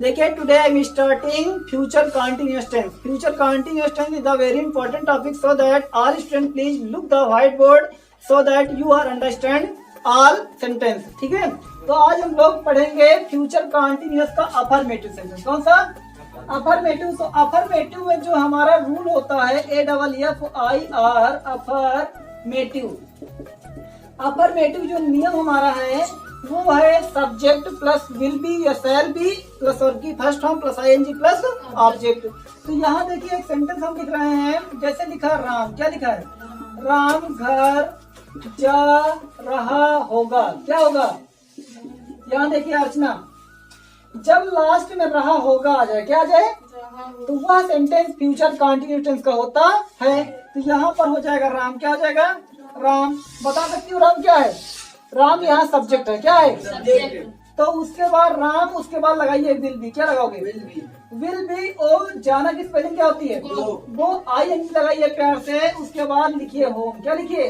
देखिए today I am starting future continuous tense. Future continuous tense is the very important topic, so that all student please look the whiteboard so that you are understand all sentence. ठीक है, तो आज हम लोग पढ़ेंगे future continuous का affirmative sentence. कौन सा? अफर्मेटिव। तो अफर्मेटिव में जो हमारा रूल होता है AFFIR अफर्मेटिव। अफर्मेटिव जो नियम हमारा है वो है सब्जेक्ट प्लस विल बी या शैल बी प्लस वर्ब की first form plus ING plus object. तो यहाँ देखिए एक सेंटेंस हम लिख रहे हैं, जैसे लिखा है राम। क्या लिखा है? राम घर जा रहा होगा। क्या होगा? यहाँ देखिए अर्चना, जब लास्ट में रहा होगा आ जाए, क्या आ जाए? तो वह सेंटेंस फ्यूचर कंटिन्यूअस टेंस का होता है। तो यहाँ पर हो जाएगा राम। क्या हो जाएगा? राम। बता सकती हूँ राम क्या है? राम यहाँ सब्जेक्ट है। क्या है? सब्जेक्ट। तो उसके बाद राम, उसके बाद लगाइए विल बी। क्या लगाओगे? Will be. और जाना की स्पेलिंग क्या होती है? वो ING लगाइए प्यार से। उसके बाद लिखिए होम। क्या लिखिए?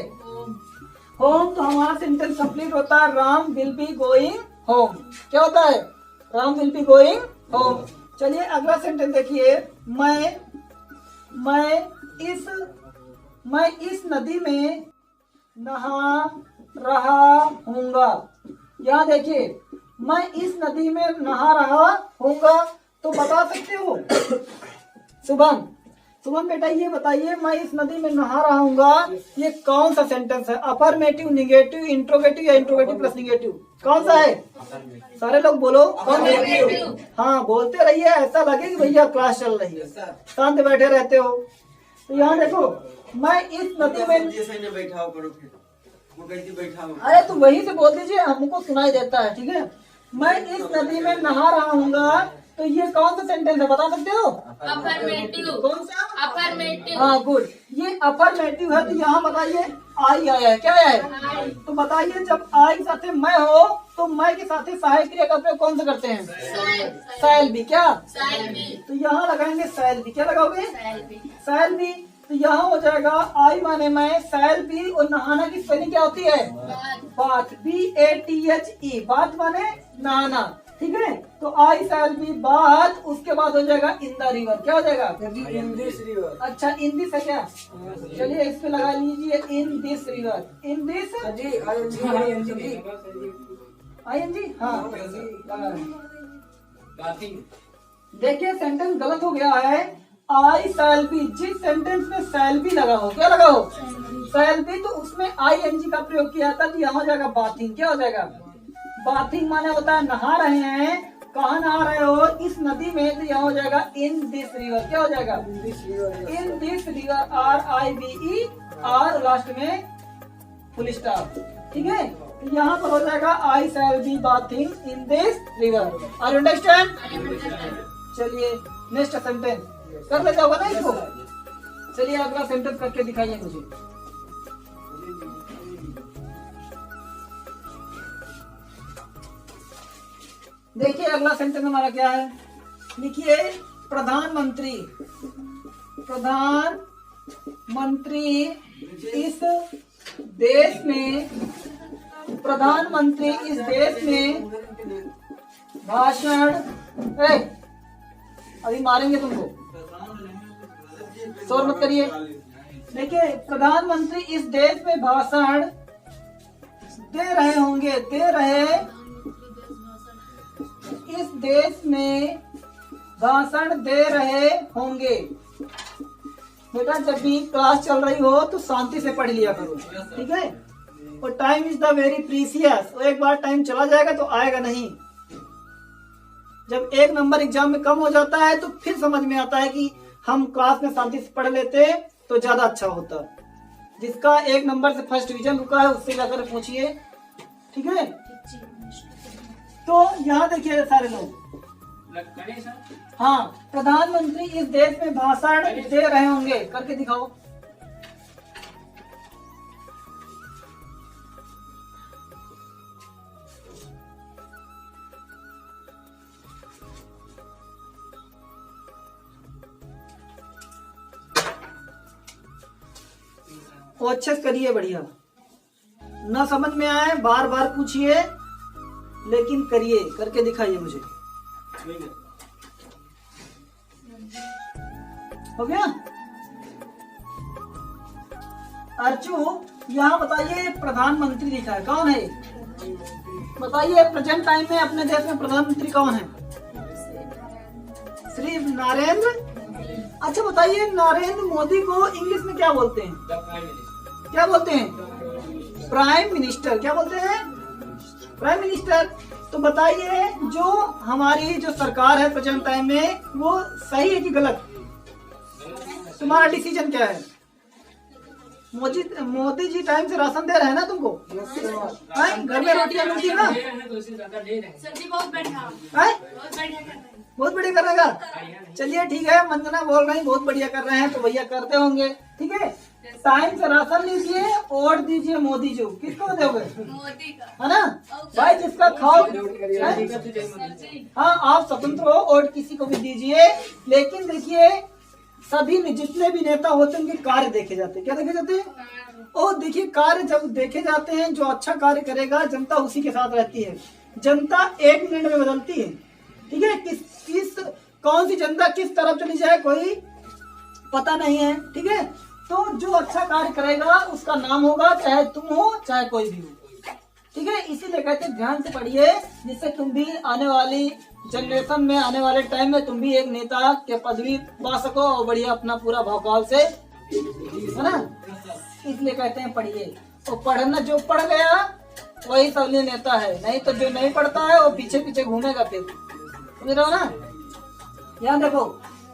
होम। तो हमारा सेंटेंस कंप्लीट होता है Ram will be going home. क्या होता है? Ram will be going home. चलिए अगला सेंटेंस देखिए, मैं इस नदी में नहा रहा हूँगा। यहाँ देखिए, मैं इस नदी में नहा रहा हूँगा। तो बता सकते हो शुभम बेटा ये बताइए, मैं इस नदी में नहा रहा हूँगा, ये कौन सा सेंटेंस है? अफर्मेटिव, निगेटिव, इंट्रोगेटिव या इंट्रोगेटिव प्लस निगेटिव? कौन सा है? सारे लोग बोलो। कौन है? हाँ बोलते रहिए, ऐसा लगे कि भैया क्लास चल रही है, शांत बैठे रहते हो। तो यहाँ देखो, मैं इस नदी में बैठा करो, फिर वो कैसे बैठा हो? अरे तो वही से बोल दीजिए, हमको सुनाई देता है। ठीक है, मैं इस नदी में नहा रहा हूँगा। तो ये कौन सा सेंटेंस है? बता सकते हो? अफर्मेटिव। कौन सा? अफर्मेटिव। हाँ गुड, ये अफर्मेटिव है। तो यहाँ बताइए आई आया है। क्या है? तो बताइए जब आई के साथ मैं हो तो मैं के साथ सहायक क्रिया का प्रयोग कौन सा करते हैं? Shall be. क्या? Shall be. तो यहाँ लगाएंगे शैल बी। क्या लगाओगे? Shall be. Shall be. तो यहाँ हो जाएगा आई माने मैं, शैल बी, और नहाना की स्पेलिंग क्या होती है? बाथ। BATHE। बाथ माने नहाना। ठीक है, तो आई शैल बी बाथ। उसके बाद हो जाएगा इन द रिवर। क्या हो जाएगा? In this river. अच्छा इन दिस है क्या? चलिए इस पे लगा लीजिए इन this river. In this ING। हाँ लगा रहे हैं। देखिए सेंटेंस गलत हो गया है। आई शैल बी, जिस सेंटेंस में शैल बी लगा हो, क्या लगा हो? शैल बी, तो उसमें ING का प्रयोग किया था। तो यहाँ हो जाएगा बाथिंग। क्या हो जाएगा? बाथिंग माने होता है नहा रहे हैं। कहाँ नहा रहे हो? इस नदी में। तो यहाँ हो जाएगा इन दिस रिवर। क्या हो जाएगा? In this river. RIVE R last में फुल स्टॉप। ठीक है, तो यहाँ पर हो जाएगा I shall be bathing in this river. Are you understand? चलिए नेक्स्ट सेंटेंस कर लेते होगा ना इसको। चलिए अगला सेंटेंस करके दिखाइए मुझे। देखिए अगला सेंटेंस हमारा क्या है, लिखिए प्रधानमंत्री इस देश में, प्रधानमंत्री इस देश में भाषण, अभी मारेंगे तुमको, शोर मत करिए। देखिए प्रधानमंत्री इस देश में भाषण दे रहे होंगे, इस देश में भाषण दे रहे होंगे। बेटा जब भी क्लास चल रही हो तो शांति से पढ़ लिया करो। ठीक है, और time is the very precious. एक बार टाइम चला जाएगा तो आएगा नहीं। जब एक नंबर एग्जाम में कम हो जाता है तो फिर समझ में आता है कि हम क्लास में शांति से पढ़ लेते तो ज्यादा अच्छा होता। जिसका एक नंबर से फर्स्ट डिवीजन रुका है उससे जाकर पूछिए। ठीक है, तो यहाँ देखिए सारे लोग, हाँ प्रधानमंत्री इस देश में भाषण दे रहे होंगे, करके दिखाओ। वो अच्छे से करिए, बढ़िया। ना समझ में आए बार बार पूछिए, लेकिन करिए, करके दिखाइए मुझे। हो गया। अर्चू यहाँ बताइए प्रधानमंत्री लिखा है, कौन है? बताइए प्रेजेंट टाइम में अपने देश में प्रधानमंत्री कौन है? श्री नरेंद्र। अच्छा बताइए नरेंद्र मोदी को इंग्लिश में क्या बोलते हैं? क्या बोलते हैं? Prime minister. क्या बोलते हैं? Prime minister. तो बताइए जो हमारी जो सरकार है प्रेजेंट टाइम में वो सही है कि गलत? तुम्हारा डिसीजन क्या है? मोदी जी टाइम से राशन दे रहे हैं ना तुमको? हैं? घर में रोटियां मिलती है ना? सब्जी बहुत बढ़िया हैं? बहुत बढ़िया कर रहे हैं। बहुत बढ़िया कर रहेगा। चलिए ठीक है, मंजना बोल रहे हैं बहुत बढ़िया कर रहे हैं तो भैया करते होंगे। ठीक है, टाइम से राशन लीजिए, वोट दीजिए मोदी जी। किसको दोगे? मोदी का है ना भाई, जिसका खाओ। सब्जी। हाँ आप स्वतंत्र हो, वोट किसी को भी दीजिए, लेकिन देखिए सभी में जितने भी नेता होते हैं उनके कार्य देखे जाते हैं। क्या देखे जाते हैं? और देखिए कार्य जब देखे जाते हैं, जो अच्छा कार्य करेगा जनता उसी के साथ रहती है। जनता 1 मिनट में बदलती है। ठीक है, किस कौन सी जनता किस तरफ चली जाए कोई पता नहीं है। ठीक है, तो जो अच्छा कार्य करेगा उसका नाम होगा, चाहे तुम हो चाहे कोई भी हो। ठीक है, इसीलिए कहते हैं ध्यान से पढ़िए, जिससे तुम भी आने वाली जनरेशन में, आने वाले टाइम में तुम भी एक नेता के पदवी पा सको और बढ़िया अपना पूरा भौकाल से, है ना। इसलिए कहते हैं पढ़िए, और पढ़ना जो पढ़ गया वही सबसे नेता है, नहीं तो जो नहीं पढ़ता है वो पीछे पीछे घूमेगा। फिर समझ रहे हो ना। यहाँ देखो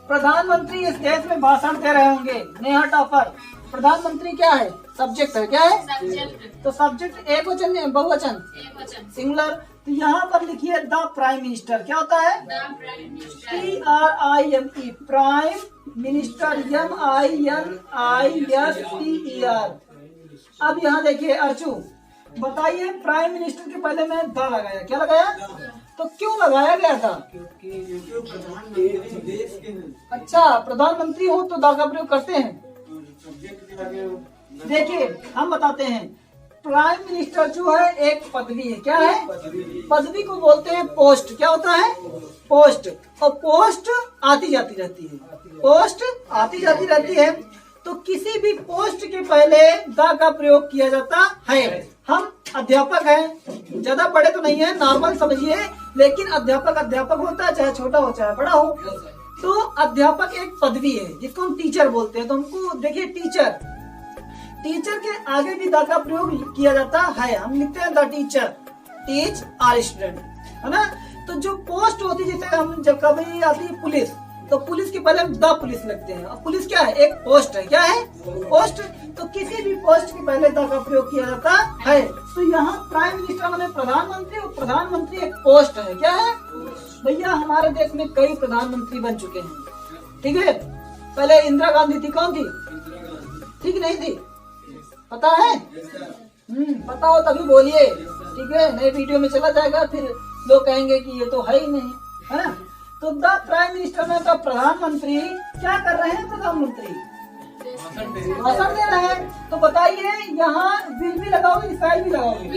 प्रधानमंत्री इस देश में भाषण दे रहे होंगे। नेहा टॉपर, प्रधानमंत्री क्या है? सब्जेक्ट है। क्या है? सब्जेक्ट। तो सब्जेक्ट एक वचन बहुवचन एक वचन। सिंगुलर। तो यहाँ पर लिखिए द प्राइम मिनिस्टर। क्या होता है? The prime minister. PRIME prime minister, MINISTER। अब यहाँ देखिए अर्चू बताइए, प्राइम मिनिस्टर के पहले मैं द लगाया। क्या लगाया? तो क्यों लगाया गया था? प्रधानमंत्री देश के अच्छा प्रधानमंत्री हो तो द का प्रयोग करते हैं। सब्जेक्ट के आगे देखिए हम बताते हैं, प्राइम मिनिस्टर जो है एक पदवी है। क्या है? पदवी को बोलते हैं पोस्ट। क्या होता है? पोस्ट। और पोस्ट आती जाती रहती है। पोस्ट आती जाती रहती है, तो किसी भी पोस्ट के पहले द का प्रयोग किया जाता है। हम अध्यापक हैं, ज्यादा बड़े तो नहीं है, नॉर्मल समझिए, लेकिन अध्यापक अध्यापक होता है, चाहे छोटा हो चाहे बड़ा हो। तो अध्यापक एक पदवी है जिसको हम टीचर बोलते हैं। तो हमको देखिए टीचर के आगे भी द का प्रयोग किया जाता है। हम लिखते हैं the teacher teach are student, है ना। तो जो पोस्ट होती है, जैसे हम जब कभी आती है पुलिस, तो पुलिस के पहले हम द पुलिस लगते हैं। और पुलिस क्या है? एक पोस्ट है। क्या है? पोस्ट। तो किसी भी पोस्ट के पहले द का प्रयोग किया जाता है। तो यहाँ प्राइम मिनिस्टर माने प्रधानमंत्री, और प्रधानमंत्री एक पोस्ट है। क्या है भैया? हमारे देश में कई प्रधानमंत्री बन चुके हैं। ठीक है, पहले इंदिरा गांधी थी। कौन थी? ठीक नहीं थी? पता है? पता हो तभी बोलिए। ठीक है, नए वीडियो में चला जाएगा, फिर लोग कहेंगे कि ये तो है ही नहीं, है ना। तो द प्राइम मिनिस्टर में तो प्रधानमंत्री क्या कर रहे हैं? प्रधानमंत्री भाषण दे रहे हैं। तो बताइए यहाँ विल भी लगाओगे, स्टाइल भी लगाओगे?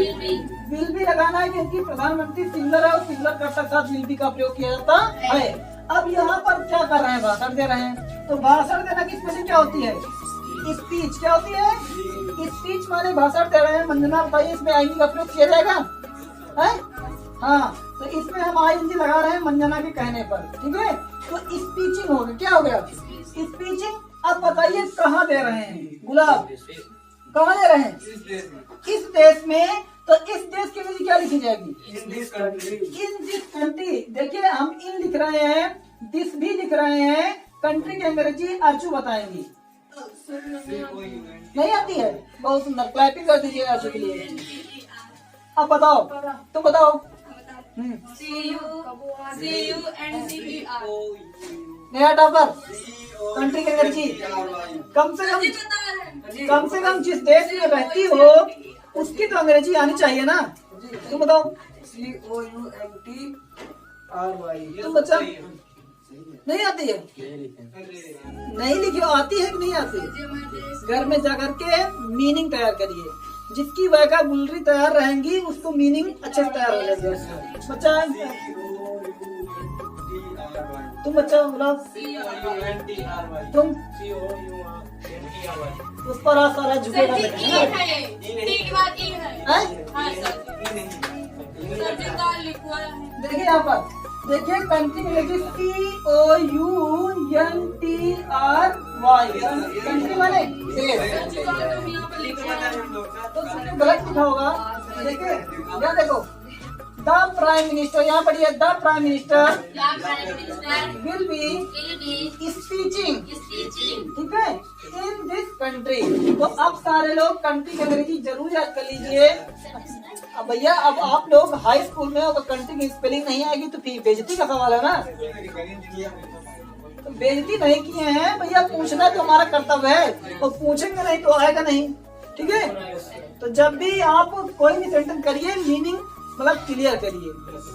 विल भी लगाना है, क्योंकि प्रधानमंत्री सिंगुलर है और सिंगुलर कर्ता के साथ विल भी का प्रयोग किया जाता है। अब यहाँ पर क्या कर रहे हैं? भाषण दे रहे हैं। तो भाषण देना की स्पेलिंग क्या होती है? स्पीच। क्या होती है? स्पीच माने भाषण दे रहे हैं। मंजना बताइए इसमें आईएनजी का प्रयोग किया जाएगा? है? हाँ, तो इसमें हम आईएनजी लगा रहे हैं मंजना के कहने पर। ठीक है, तो स्पीचिंग हो गया। क्या हो गया? स्पीचिंग। अब बताइए कहाँ दे रहे हैं? गुलाब, कहाँ दे रहे हैं? इस देश में। तो इस देश के लिए क्या लिखी जाएगी? In this country. In this country. देखिए हम इन लिख रहे हैं, दिस भी लिख रहे हैं। कंट्री की अंग्रेजी अर्चू बताएंगी। नहीं आती है? बहुत सुंदर, क्लैपिंग कर दीजिए अर्चू के लिए। अब बताओ, तो बताओ। नया टॉपर, कंट्री की अंग्रेजी कम से कम जिस देश में रहती हो उसकी तो अंग्रेजी आनी चाहिए ना। तुम बताओ। COUNTRY। तुम बच्चा नहीं आती है? नहीं लिखी हो, आती है कि नहीं आती? घर में जाकर के मीनिंग तैयार करिए। जिसकी वोकैबुलरी तैयार रहेंगी उसको मीनिंग अच्छे से तैयार हो जाएगा। बच्चा तुम बच्चा बोला, तुम उस पर आज सारा झुकेगा सर जी बेटा, ई है ना? है, टी के बाद ई है। हैं? हाँ सर जी, सर जी का लिखा है। देखिए यहाँ पर, देखिए कंट्री में लिखिए COUNTRY, कंट्री माने देश। सर जी का तो यहाँ पर लिखा है। तो तुमने गलत लिखा होगा। देखिए यहाँ देखो, द प्राइम मिनिस्टर, यहाँ पढ़िए, द प्राइम मिनिस्टर या prime minister will be will be speeching, speeching ठीक है, इन दिस कंट्री। तो अब सारे लोग कंट्री की अंग्रेजी जरूर याद कर लीजिए। अब भैया अब आप लोग हाई स्कूल में अगर कंट्री की स्पेलिंग नहीं आएगी तो फिर बेइज्जती का सवाल है ना। तो बेइज्जती नहीं किए हैं भैया, पूछना तो हमारा कर्तव्य है, और पूछेंगे नहीं तो आएगा नहीं, ठीक है। तो जब भी आप कोई भी सेंटेंस करिए मीनिंग मतलब क्लियर करिए,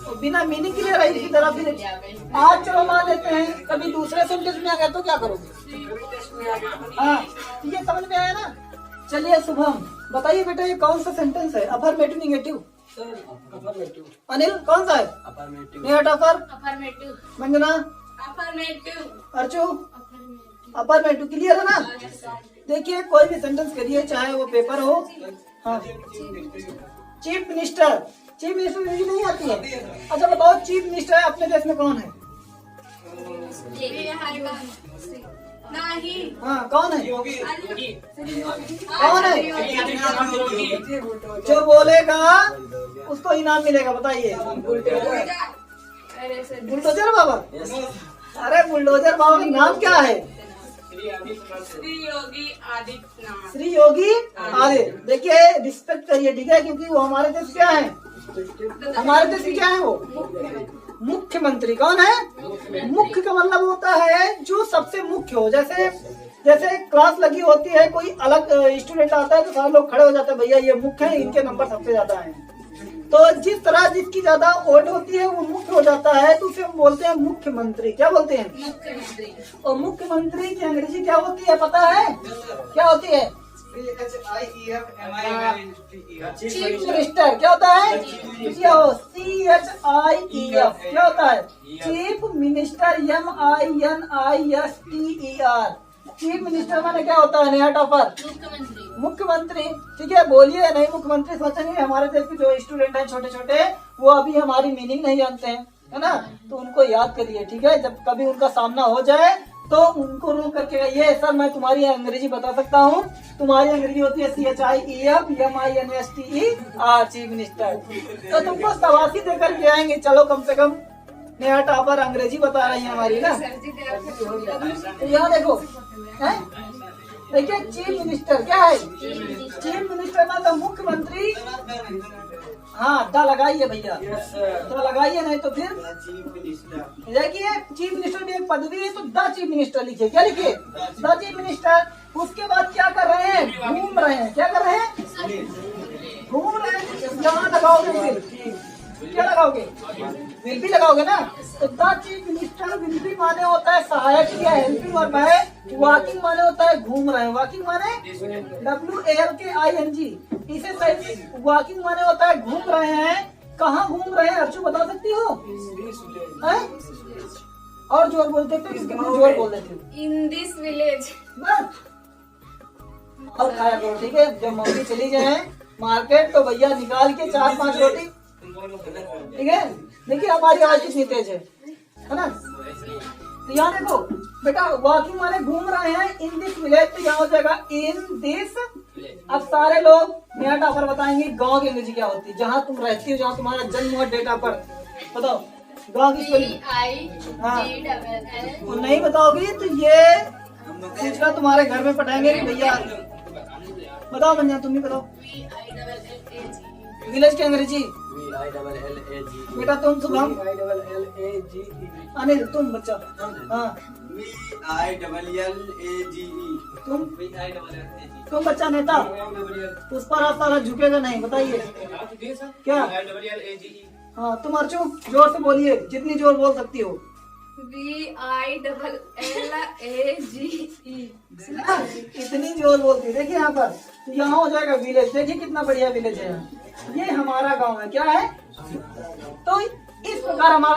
और बिना मीनिंग क्लियर है इसकी तरफ फिर आज चलो मान लेते हैं कभी दूसरे सेंटेंस में आ गया तो क्या करोगे। हाँ ठीक है, समझ में आया ना। चलिए शुभम बताइए बेटा, ये कौन सा सेंटेंस है, अफर्मेटिव निगेटिव? अनिल कौन सा है? अफर, अफर्मेटिव मंजना, अफर्मेटिव अर्चू, अफर्मेटिव, क्लियर है ना। देखिए कोई भी सेंटेंस करिए चाहे वो पेपर हो। हाँ चीफ मिनिस्टर, चीफ मिनिस्टर मुझे नहीं आती है। अच्छा बताओ चीफ मिनिस्टर अपने देश में कौन है? नहीं हाँ कौन है? कौन है? जो बोलेगा उसको इनाम मिलेगा, बताइए। बुलडोजर बाबा, अरे बुलडोजर बाबा का नाम क्या है? श्री योगी आदित्यनाथ। श्री योगी आदित्य। देखिए रिस्पेक्ट करिए, ठीक है, क्योंकि वो हमारे देश क्या है, हमारे देश की क्या है वो मुख्यमंत्री। कौन है? मुख्य का मतलब होता है जो सबसे मुख्य हो। जैसे जैसे क्लास लगी होती है, कोई अलग स्टूडेंट आता है तो सारे लोग खड़े हो जाते हैं, भैया ये मुख्य है, इनके नंबर सबसे ज्यादा हैं। तो जिस तरह जिसकी ज्यादा वोट होती है वो मुख्य हो जाता है, तो उसे हम बोलते हैं मुख्यमंत्री। क्या बोलते हैं? मुख्यमंत्री। और मुख्यमंत्री की अंग्रेजी क्या होती है पता है? क्या होती है? Chief minister. क्या होता है? CHIEF। क्या होता है? Chief minister, MINISTER। Chief minister माने क्या होता है? नया टॉपर मुख्यमंत्री। मुख्यमंत्री, ठीक है। बोलिए नहीं मुख्यमंत्री सोचेंगे हमारे देश के जो स्टूडेंट हैं छोटे छोटे, वो अभी हमारी मीनिंग नहीं जानते हैं, है ना। तो उनको याद करिए, ठीक है। जब कभी उनका सामना हो जाए तो उनको रोक करके कहिए, सर मैं तुम्हारी अंग्रेजी बता सकता हूँ। तुम्हारी अंग्रेजी होती है CHIEF MINISTER, चीफ मिनिस्टर। तो तुमको शाबाशी देकर के आएंगे। चलो कम से कम नया टॉपर अंग्रेजी बता रही है हमारी ना। तो यहाँ देखो है? देखिए चीफ मिनिस्टर क्या है? चीफ मिनिस्टर मतलब मुख्यमंत्री। हाँ द लगाइए भैया, तो लगाइए, नहीं तो फिर देखिए चीफ मिनिस्टर भी एक पदवी है, तो द चीफ मिनिस्टर लिखिए। क्या लिखिए? The chief minister. उसके बाद क्या कर रहे हैं? घूम रहे हैं। क्या कर रहे हैं? घूम रहे हैं। यहाँ लगाओगे फिर, क्या लगाओगे? विल भी लगाओगे ना। तो द चीफ मिनिस्टर विल भी माने होता है सहायक या हेल्पिंग, और मैं वॉकिंग माने होता है घूम रहे हैं। वॉकिंग माने WALKING। इसे सही वॉकिंग माने होता है घूम रहे हैं। कहाँ घूम रहे हैं अर्चू बता सकती हो? हैं? और जोर बोल देते हो, किसके जोर बोल देते हो? In this village. बस और खाया करो, ठीक है। जब मम्मी चली जाए मार्केट तो भैया निकाल के 4-5 रोटी, ठीक है। देखिए हमारी आवाज कितनी तेज है ना। तो यहाँ देखो बेटा, वॉकिंग माने घूम रहे हैं। इन दिस विलेज, तो यहाँ हो जाएगा इन दिस। अब सारे लोग नया टॉपर बताएंगे गांव की अंग्रेजी क्या होती है, जहाँ तुम रहती हो, जहाँ तुम्हारा जन्म हुआ, डेट ऑफ बर्थ। बताओ गांव की स्पेलिंग। हाँ और नहीं बताओगी तो ये पूछना तुम्हारे घर में पटाएंगे कि भैया। बताओ मंजना तुम भी बताओ विलेज की अंग्रेजी। बेटा तुम शुभम, अनिल तुम बच्चा। हाँ तुम बच्चा नेता। पुष्पा रास्ता झुकेगा नहीं, बताइए क्या? हाँ तुम अर्चू जोर से बोलिए, जितनी जोर बोल सकती हो। VILLAGE। इतनी जोर बोलती है। देखिए यहाँ पर, तो यहाँ हो जाएगा विलेज। देखिए कितना बढ़िया विलेज है, ये हमारा गांव है। क्या है? तो इस प्रकार हमारा